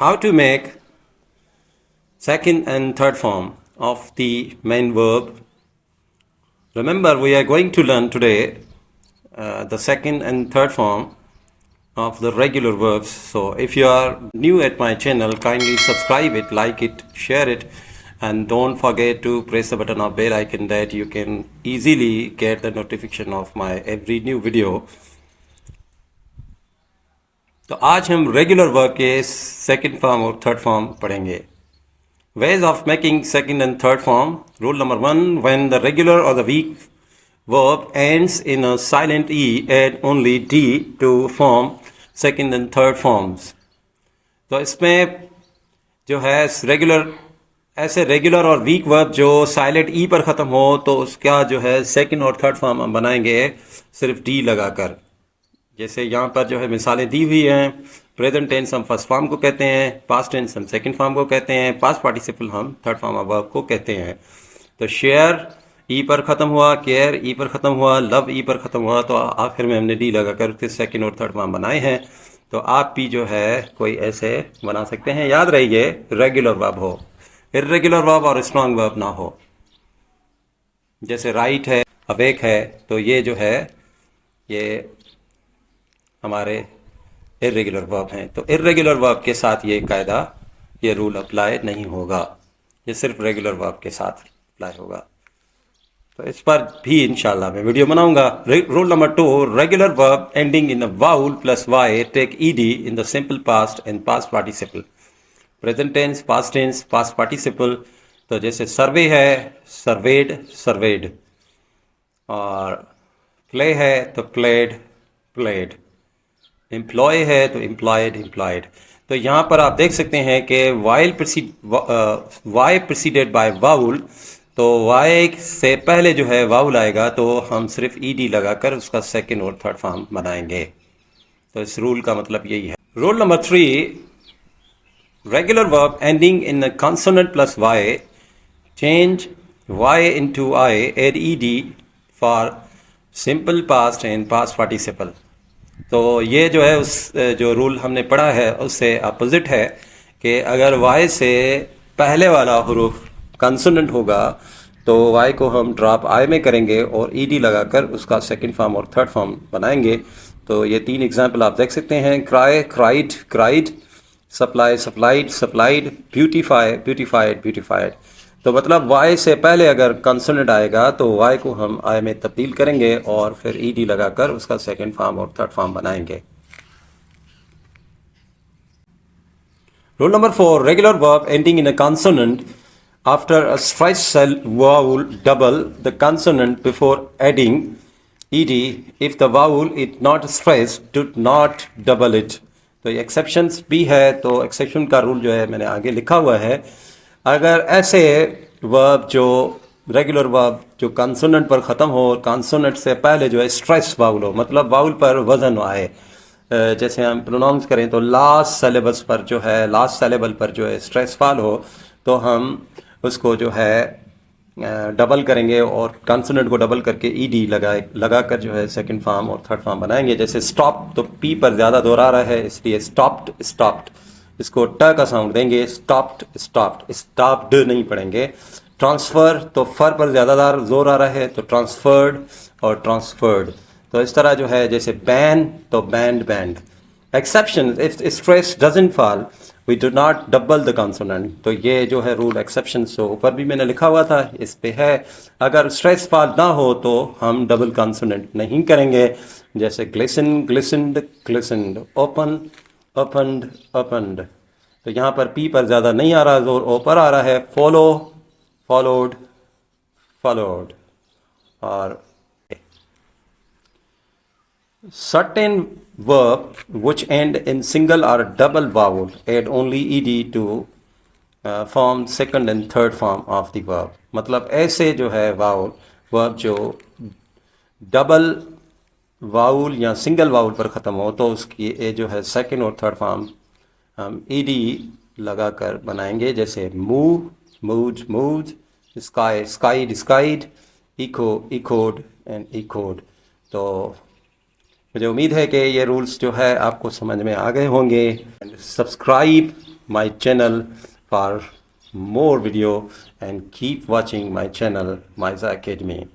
How to make second and third form of the main verb. Remember, we are going to learn today the second and third form of the regular verbs. So if you are new at my channel, kindly subscribe it, like it, share it, and don't forget to press the button of bell icon that you can easily get the notification of my every new video. तो आज हम regular verb के second form और third form पढ़ेंगे. Ways of making second and third form. Rule number 1, when the regular or the weak verb ends in a silent E, add only D to form second and third forms. तो इसमें जो है regular और week verb जो silent ई पर ख़त्म हो तो उसका जो है सेकंड और थर्ड फॉर्म हम बनाएंगे सिर्फ डी लगाकर. जैसे यहाँ पर जो है मिसालें दी हुई हैं. प्रेजेंट टेंस हम फर्स्ट फॉर्म को कहते हैं, पास्ट टेंस हम सेकंड फॉर्म को कहते हैं, पास्ट पार्टिसिपल हम थर्ड फॉर्म ऑफ वर्ब को कहते हैं. तो शेयर ई पर ख़त्म हुआ, केयर ई पर ख़त्म हुआ, लव ई पर ख़त्म हुआ, तो आखिर में हमने डी लगाकर उसके सेकंड और थर्ड फॉर्म बनाए हैं. तो आप भी जो है कोई ऐसे बना सकते हैं. याद रहिए रेगुलर वर्ब हो, इर्रेगुलर वर्ब और स्ट्रॉन्ग वर्ब ना हो. जैसे राइट है, अवेक है, तो ये जो है ये हमारे इर्रेगुलर वर्ब हैं. तो इर्रेगुलर वर्ब के साथ ये कायदा, ये रूल अप्लाई नहीं होगा. ये सिर्फ रेगुलर वर्ब के साथ अप्लाई होगा. तो इस पर भी इंशाल्लाह मैं वीडियो बनाऊंगा. Rule number 2, regular verb ending in vowel plus Y take ED in the simple past and past participle. Present tense, past tense, past participle. तो जैसे सर्वे है, सर्वेड, सर्वेड, और प्ले है तो प्लेड, प्लेड, एम्प्लॉय है तो employed, employed. तो यहाँ पर आप देख सकते हैं कि वाई प्रिसीडेड बाय वाउल, तो वाई से पहले जो है वाउल आएगा तो हम सिर्फ ईडी लगाकर उसका सेकंड और थर्ड फॉर्म बनाएंगे. तो इस रूल का मतलब यही है. Rule number 3, regular verb ending in a consonant plus Y change Y into I, add ED for simple past and past participle. तो ये जो है उस जो रूल हमने पढ़ा है उससे अपोजिट है कि अगर वाई से पहले वाला हुरूफ कंसोनेंट होगा तो वाई को हम ड्रॉप आई में करेंगे और ईडी लगाकर उसका सेकंड फॉर्म और थर्ड फॉर्म बनाएंगे. तो ये 3 एग्जांपल आप देख सकते हैं. Cry, cried, cried, supply, supplied, supplied, beautify, beautified, beautified. तो मतलब वाई से पहले अगर कंसोनेंट आएगा तो वाई को हम आई में तब्दील करेंगे और फिर ईडी लगाकर उसका सेकंड फॉर्म और थर्ड फॉर्म बनाएंगे. Rule number 4, regular verb ending in a consonant after a stressed vowel double the consonant before adding ED. If the vowel is not stressed do not double it. तो ये exceptions भी है. तो exception का rule जो है मैंने आगे लिखा हुआ है. अगर ऐसे वर्ब जो रेगुलर वर्ब जो कंसोनेंट पर ख़त्म हो और कंसोनेंट से पहले जो है स्ट्रेस वाउल हो, मतलब वाउल पर वजन आए, जैसे हम प्रोनाउंस करें तो लास्ट सेलेबस पर जो है, लास्ट सेलेबल पर जो है स्ट्रेस फॉल हो, तो हम उसको जो है डबल करेंगे और कंसोनेंट को डबल करके ईडी लगाकर जो है सेकंड फॉर्म और थर्ड फॉर्म बनाएंगे. जैसे स्टॉप, तो पी पर ज़्यादा जोर आ रहा है इसलिए स्टॉप्ड, स्टॉप्ड, इसको ट का साउंड देंगे. स्टॉप्ड, स्टॉप्ड, स्टॉप्ड नहीं पढ़ेंगे. ट्रांसफ़र, तो फर पर ज़्यादा जोर आ रहा है तो ट्रांसफर्ड और ट्रांसफर्ड. तो इस तरह जो है जैसे बैन तो banned, banned. Exception, if stress doesn't fall we do not double the consonant. तो ये जो है रूल एक्सेप्शन तो ऊपर भी मैंने लिखा हुआ था, इस पे है. अगर स्ट्रेस फॉल ना हो तो हम डबल कंसोनेंट नहीं करेंगे. जैसे ग्लिसन, ग्लिसनड, ग्लिसनड, ओपन, ओपनड, ओपनड. तो यहाँ पर पी पर ज़्यादा नहीं आ रहा जोर, ओ पर आ रहा है. Follow, followed, followed. और certain verb which end in single or double vowel add only ed to form second and third form of the verb. मतलब ऐसे जो है वाउल वर्ब जो डबल वाउल या सिंगल वाउल पर ख़त्म हो तो उसकी ये जो है सेकंड और थर्ड फॉर्म हम ईडी लगाकर बनाएंगे. जैसे move, moved, moved, sky, skied, skied, echo, echoed and echoed. तो मुझे उम्मीद है कि ये रूल्स जो है आपको समझ में आ गए होंगे. Subscribe my channel for more video and keep watching my channel Myza Academy.